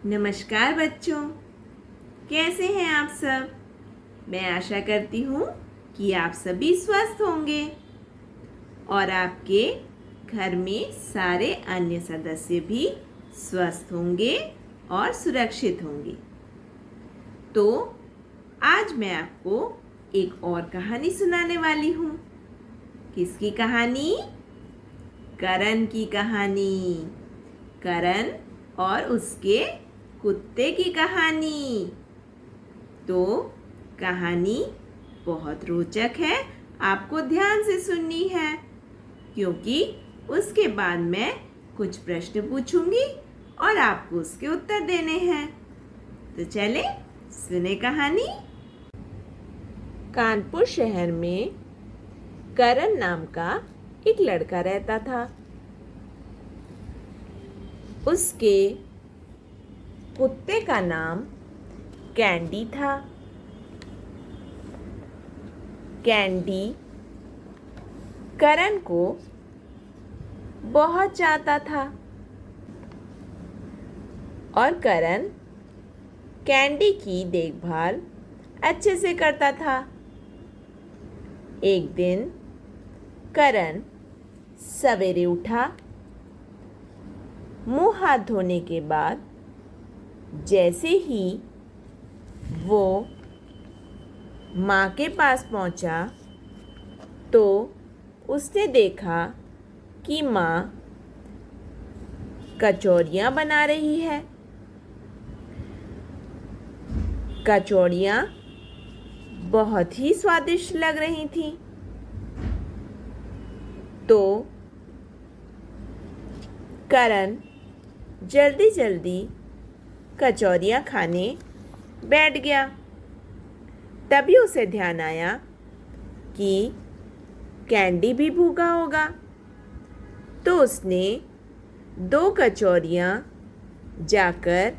नमस्कार बच्चों, कैसे हैं आप सब। मैं आशा करती हूँ कि आप सभी स्वस्थ होंगे और आपके घर में सारे अन्य सदस्य भी स्वस्थ होंगे और सुरक्षित होंगे। तो आज मैं आपको एक और कहानी सुनाने वाली हूँ। किसकी कहानी? करण की कहानी। करण और उसके कुत्ते की कहानी। तो कहानी बहुत रोचक है, आपको ध्यान से सुननी है, क्योंकि उसके बाद मैं कुछ प्रश्न पूछूंगी और आपको उसके उत्तर देने हैं। तो चले सुने कहानी। कानपुर शहर में करण नाम का एक लड़का रहता था। उसके कुत्ते का नाम कैंडी था। कैंडी करण को बहुत चाहता था और करण कैंडी की देखभाल अच्छे से करता था। एक दिन करण सवेरे उठा। मुंह हाथ धोने के बाद जैसे ही वो माँ के पास पहुँचा तो उसने देखा कि माँ कचौड़ियाँ बना रही है। कचौड़ियाँ बहुत ही स्वादिष्ट लग रही थीं। तो करण जल्दी जल्दी कचौड़ियाँ खाने बैठ गया। तभी उसे ध्यान आया कि कैंडी भी भूखा होगा। तो उसने 2 कचौड़ियाँ जाकर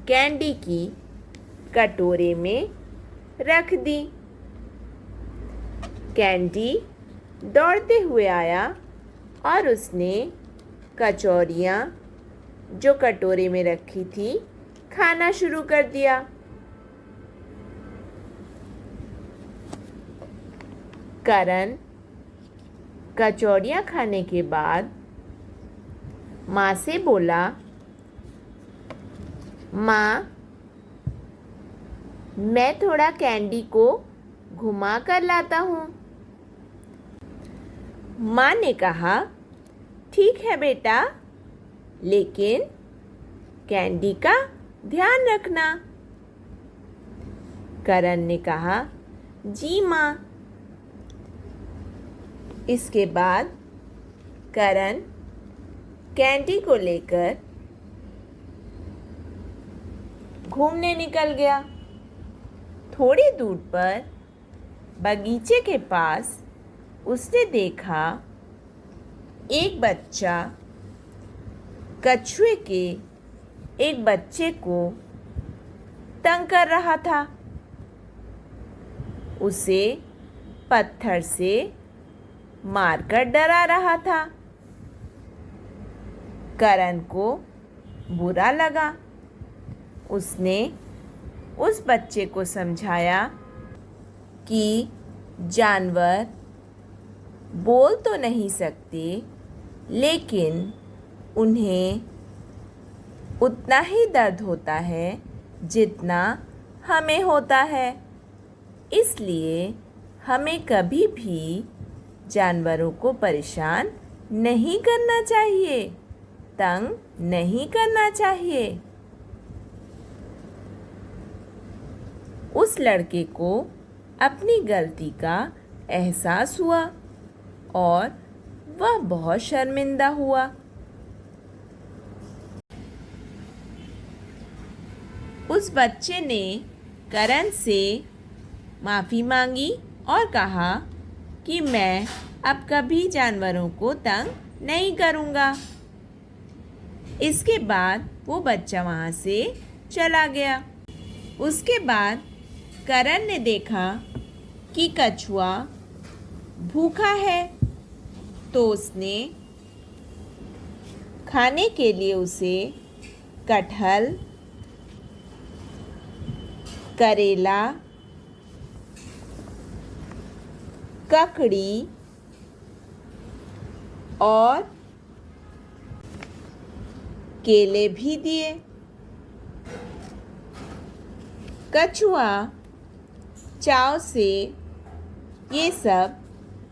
कैंडी की कटोरे में रख दी। कैंडी दौड़ते हुए आया और उसने कचौड़ियाँ जो कटोरे में रखी थी खाना शुरू कर दिया। करण कचौड़ियाँ खाने के बाद माँ से बोला, माँ, मैं थोड़ा कैंडी को घुमा कर लाता हूँ। माँ ने कहा, ठीक है बेटा, लेकिन कैंडी का ध्यान रखना। करण ने कहा, जी माँ। इसके बाद करण कैंडी को लेकर घूमने निकल गया। थोड़ी दूर पर बगीचे के पास उसने देखा एक बच्चा कछुए के एक बच्चे को तंग कर रहा था। उसे पत्थर से मारकर डरा रहा था। करण को बुरा लगा। उसने उस बच्चे को समझाया कि जानवर बोल तो नहीं सकते, लेकिन उन्हें उतना ही दर्द होता है जितना हमें होता है। इसलिए हमें कभी भी जानवरों को परेशान नहीं करना चाहिए, तंग नहीं करना चाहिए। उस लड़के को अपनी गलती का एहसास हुआ और वह बहुत शर्मिंदा हुआ। उस बच्चे ने करण से माफ़ी मांगी और कहा कि मैं अब कभी जानवरों को तंग नहीं करूँगा। इसके बाद वो बच्चा वहाँ से चला गया। उसके बाद करण ने देखा कि कछुआ भूखा है, तो उसने खाने के लिए उसे कटहल करेला, ककड़ी और केले भी दिए। कछुआ चाव से ये सब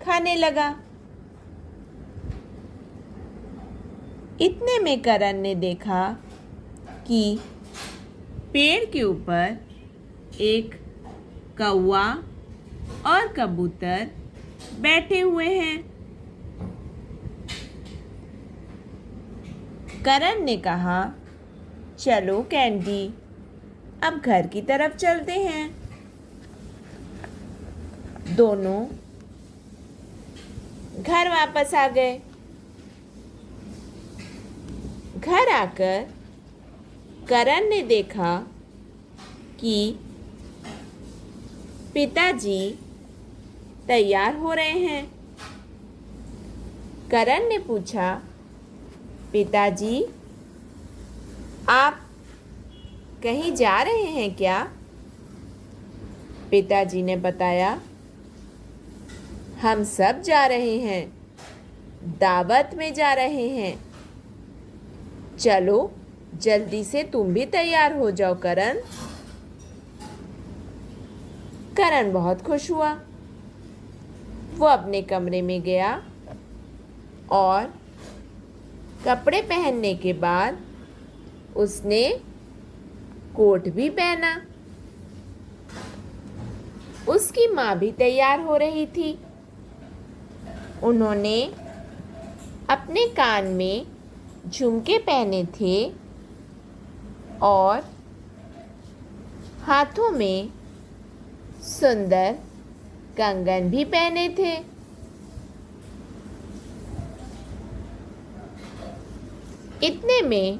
खाने लगा। इतने में करण ने देखा कि पेड़ के ऊपर एक कौवा और कबूतर बैठे हुए हैं। करण ने कहा, चलो कैंडी, अब घर की तरफ चलते हैं। दोनों घर वापस आ गए। घर आकर करण ने देखा कि पिताजी तैयार हो रहे हैं। करण ने पूछा, पिताजी, आप कहीं जा रहे हैं क्या? पिताजी ने बताया, हम सब जा रहे हैं, दावत में जा रहे हैं। चलो जल्दी से तुम भी तैयार हो जाओ करण। करण बहुत खुश हुआ। वो अपने कमरे में गया और कपड़े पहनने के बाद उसने कोट भी पहना। उसकी माँ भी तैयार हो रही थी। उन्होंने अपने कान में झुमके पहने थे और हाथों में सुंदर कंगन भी पहने थे। इतने में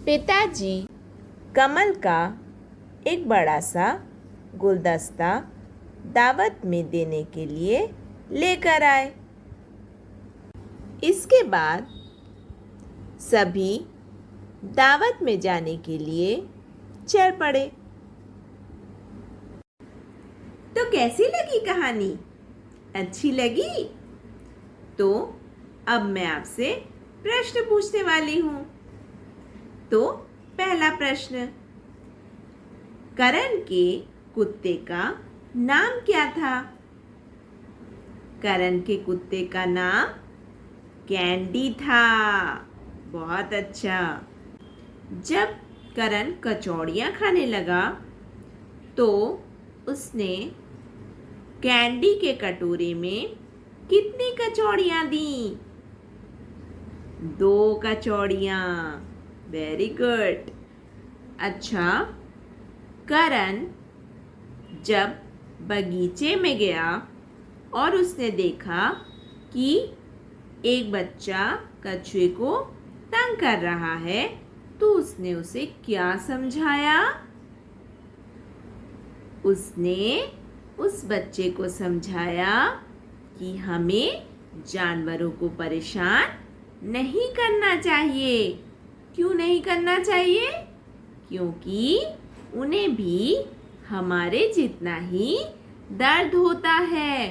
पिताजी कमल का एक बड़ा सा गुलदस्ता दावत में देने के लिए लेकर आए। इसके बाद सभी दावत में जाने के लिए चल पड़े। तो कैसी लगी कहानी? अच्छी लगी? तो अब मैं आपसे प्रश्न पूछने वाली हूँ। तो पहला प्रश्न, करण के कुत्ते का नाम क्या था? करण के कुत्ते का नाम कैंडी था। बहुत अच्छा। जब करण कचौड़ियाँ खाने लगा तो उसने कैंडी के कटोरे में कितनी कचौड़ियाँ दी? 2 कचौड़ियाँ। Very good. अच्छा, करण जब बगीचे में गया और उसने देखा कि एक बच्चा कछुए को तंग कर रहा है, तो उसने उसे क्या समझाया? उसने उस बच्चे को समझाया कि हमें जानवरों को परेशान नहीं करना चाहिए। क्यों नहीं करना चाहिए? क्योंकि उन्हें भी हमारे जितना ही दर्द होता है।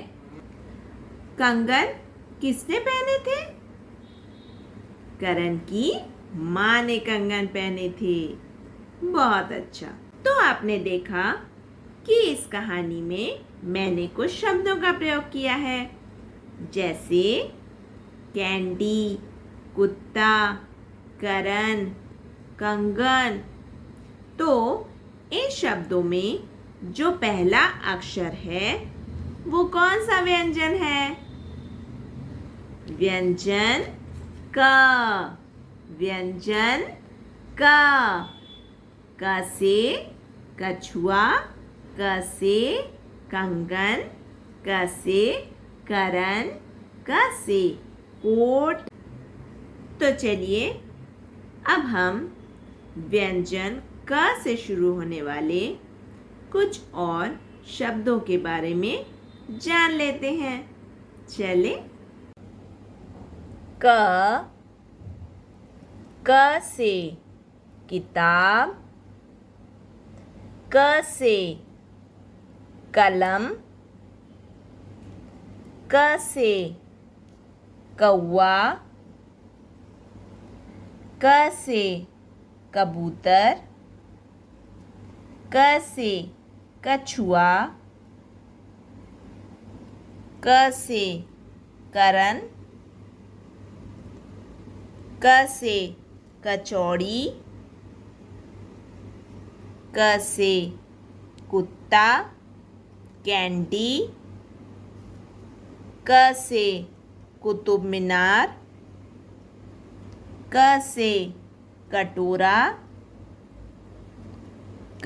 कंगन किसने पहने थे? करण की माँ ने कंगन पहने थे। बहुत अच्छा। तो आपने देखा कि इस कहानी में मैंने कुछ शब्दों का प्रयोग किया है, जैसे कैंडी, कुत्ता, करण, कंगन। तो इन शब्दों में जो पहला अक्षर है वो कौन सा व्यंजन है? व्यंजन क। व्यंजन क। क से कछुआ, क से कंगन, क से करण, क से कोट। तो चलिए अब हम व्यंजन क से शुरू होने वाले कुछ और शब्दों के बारे में जान लेते हैं। चले। क से किताब, क से कलम, क से कौवा, क से कबूतर, क से कछुआ, क से करन, क से कचौड़ी, क से कुत्ता कैंडी, क से कुतुब मीनार, क से कटोरा,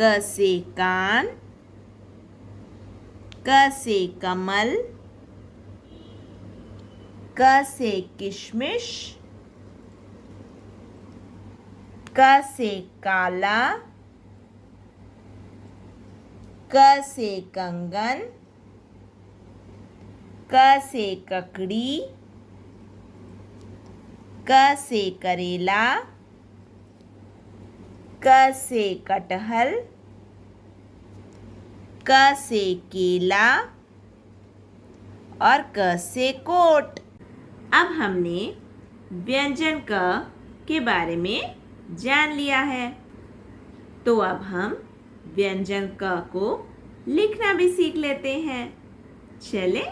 क से कान, क से कमल, क से किशमिश, क से काला, क से कंगन, क से ककड़ी, क से करेला, क से कटहल, क से केला और क से कोट। अब हमने व्यंजन क के बारे में जान लिया है, तो अब हम व्यंजन क को लिखना भी सीख लेते हैं। चले,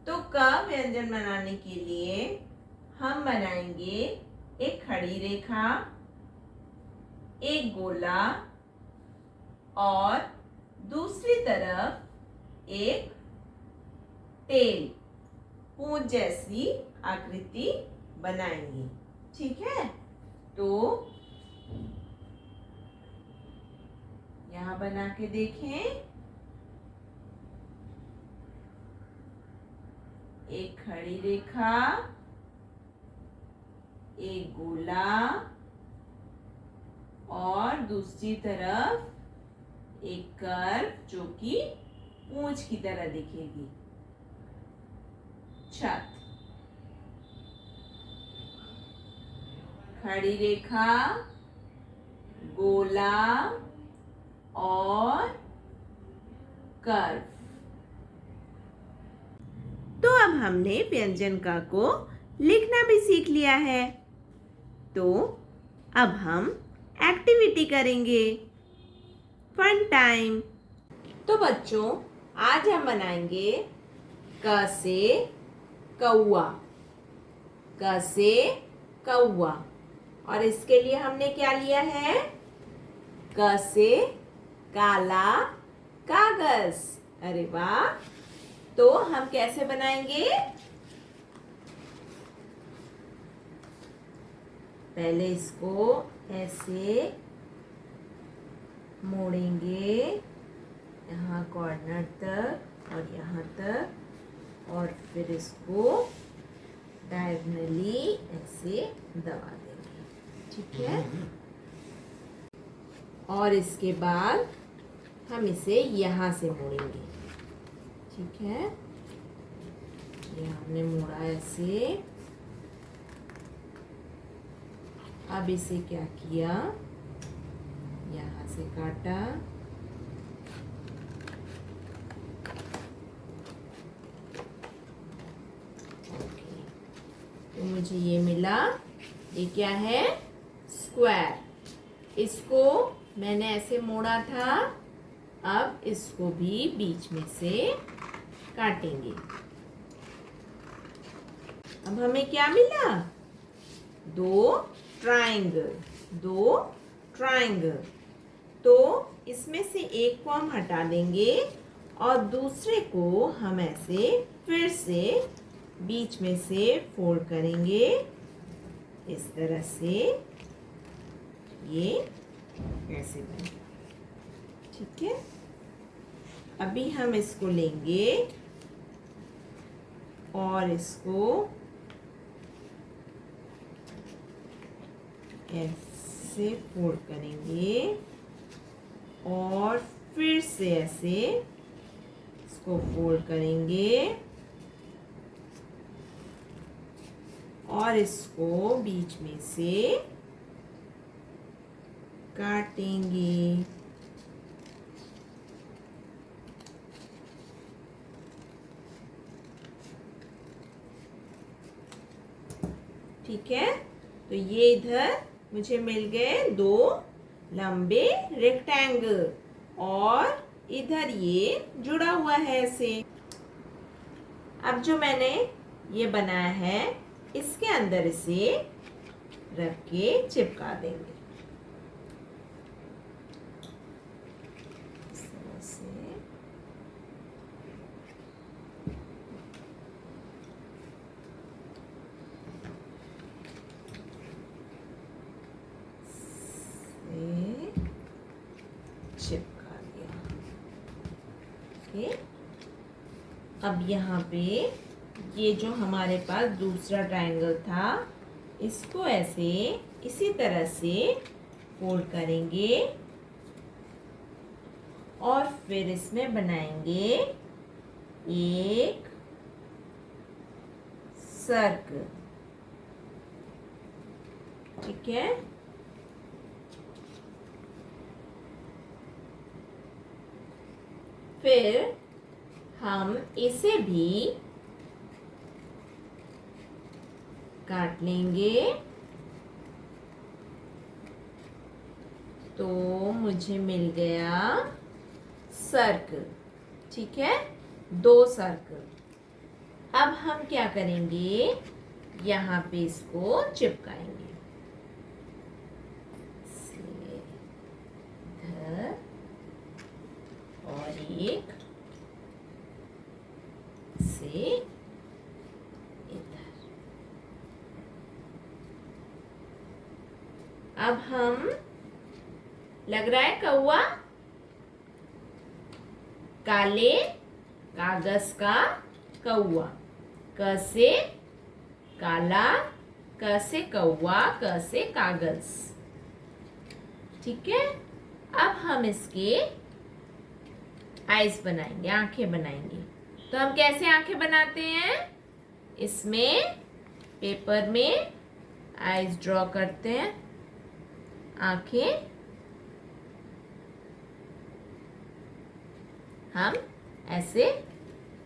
तो क व्यंजन बनाने के लिए हम बनाएंगे एक खड़ी रेखा, एक गोला और दूसरी तरफ एक तेल, पूंछ जैसी आकृति बनाएंगे। ठीक है, तो यहाँ बना के देखें। एक खड़ी रेखा, एक गोला और दूसरी तरफ एक कर्व जो कि पूंछ की तरह दिखेगी। छत, खड़ी रेखा, गोला और कर्व। तो अब हमने व्यंजन क को लिखना भी सीख लिया है, तो अब हम एक्टिविटी करेंगे, फन टाइम। तो बच्चों, आज हम बनाएंगे क से कौआ, क से कौआ। और इसके लिए हमने क्या लिया है? क से काला कागज। अरे वाह! तो हम कैसे बनाएंगे? पहले इसको ऐसे मोड़ेंगे, यहाँ कॉर्नर तक और यहाँ तक, और फिर इसको डायगोनली ऐसे दबा देंगे। ठीक है, और इसके बाद हम इसे यहाँ से मोड़ेंगे। ठीक है, ये हमने मोड़ा ऐसे। अब इसे क्या किया, यहाँ से काटा, ओके, तो मुझे ये मिला। ये क्या है? स्क्वायर। इसको मैंने ऐसे मोड़ा था, अब इसको भी बीच में से काटेंगे। अब हमें क्या मिला? दो ट्रायंगल। तो इसमें से एक को हम हटा देंगे और दूसरे को हम ऐसे फिर से बीच में से फोल्ड करेंगे, इस तरह से। ये ऐसे बनेगा। ठीक है, अभी हम इसको लेंगे और इसको ऐसे फोल्ड करेंगे और फिर से ऐसे इसको फोल्ड करेंगे और इसको बीच में से काटेंगे। ठीक है, तो ये इधर मुझे मिल गए 2 लंबे रेक्टेंगल और इधर ये जुड़ा हुआ है ऐसे। अब जो मैंने ये बनाया है इसके अंदर इसे रख के चिपका देंगे इस तरह से। चिपका दिया। ओके, अब यहाँ पे ये जो हमारे पास दूसरा ट्रायंगल था इसको ऐसे इसी तरह से फोल्ड करेंगे और फिर इसमें बनाएंगे एक सर्कल। ठीक है, फिर हम इसे भी काट लेंगे। तो मुझे मिल गया सर्कल। ठीक है, 2 सर्कल। अब हम क्या करेंगे, यहाँ पे इसको चिपकाएंगे इधर और एक से इधर। अब हम लग रहा है कौवा, काले कागज का कौवा। क से काला, क से कौवा, क से कागज। ठीक है, अब हम इसके आईज बनाएंगे, आंखें बनाएंगे। तो हम कैसे आंखें बनाते हैं, इसमें पेपर में आईज ड्रॉ करते हैं, आंखें हम ऐसे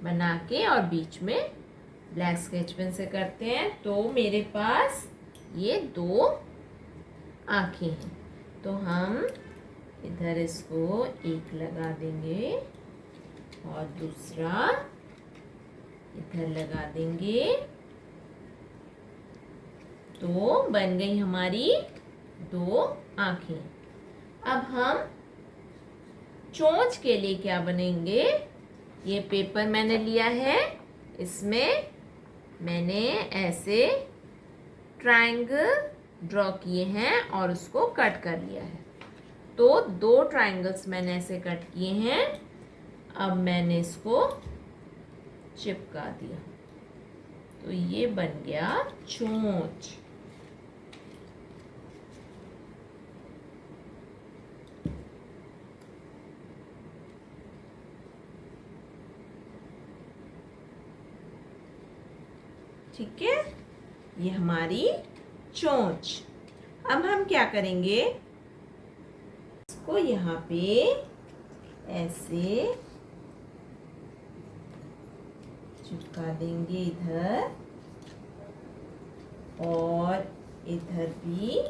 बना के और बीच में ब्लैक स्केच पेन से करते हैं। तो मेरे पास ये 2 आंखें हैं, तो हम इधर इसको एक लगा देंगे और दूसरा इधर लगा देंगे। तो बन गई हमारी 2 आंखें। अब हम चोंच के लिए क्या बनेंगे, ये पेपर मैंने लिया है, इसमें मैंने ऐसे ट्रायंगल ड्रॉ किए हैं और उसको कट कर लिया है। तो 2 ट्रायंगल्स मैंने ऐसे कट किए हैं। अब मैंने इसको चिपका दिया, तो ये बन गया चोंच। ठीक है, ये हमारी चोंच। अब हम क्या करेंगे, इसको यहाँ पे ऐसे चिपका देंगे इधर और इधर भी।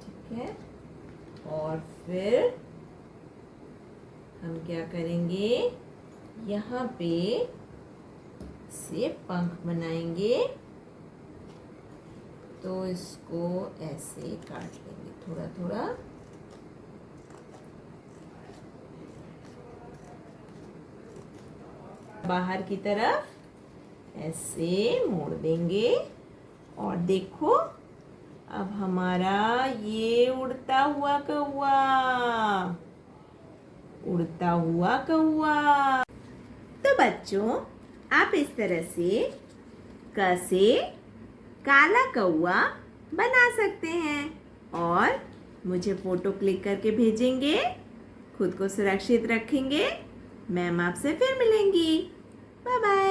ठीक है, और फिर हम क्या करेंगे, यहाँ पे से पंख बनाएंगे। तो इसको ऐसे काट लेंगे थोड़ा थोड़ा। बाहर की तरफ ऐसे मोड़ देंगे और देखो अब हमारा ये उड़ता हुआ कौवा, उड़ता हुआ कौवा। तो बच्चों, आप इस तरह से क से काला कौवा बना सकते हैं और मुझे फोटो क्लिक करके भेजेंगे। खुद को सुरक्षित रखेंगे। मैम आपसे फिर मिलेंगी। Bye bye.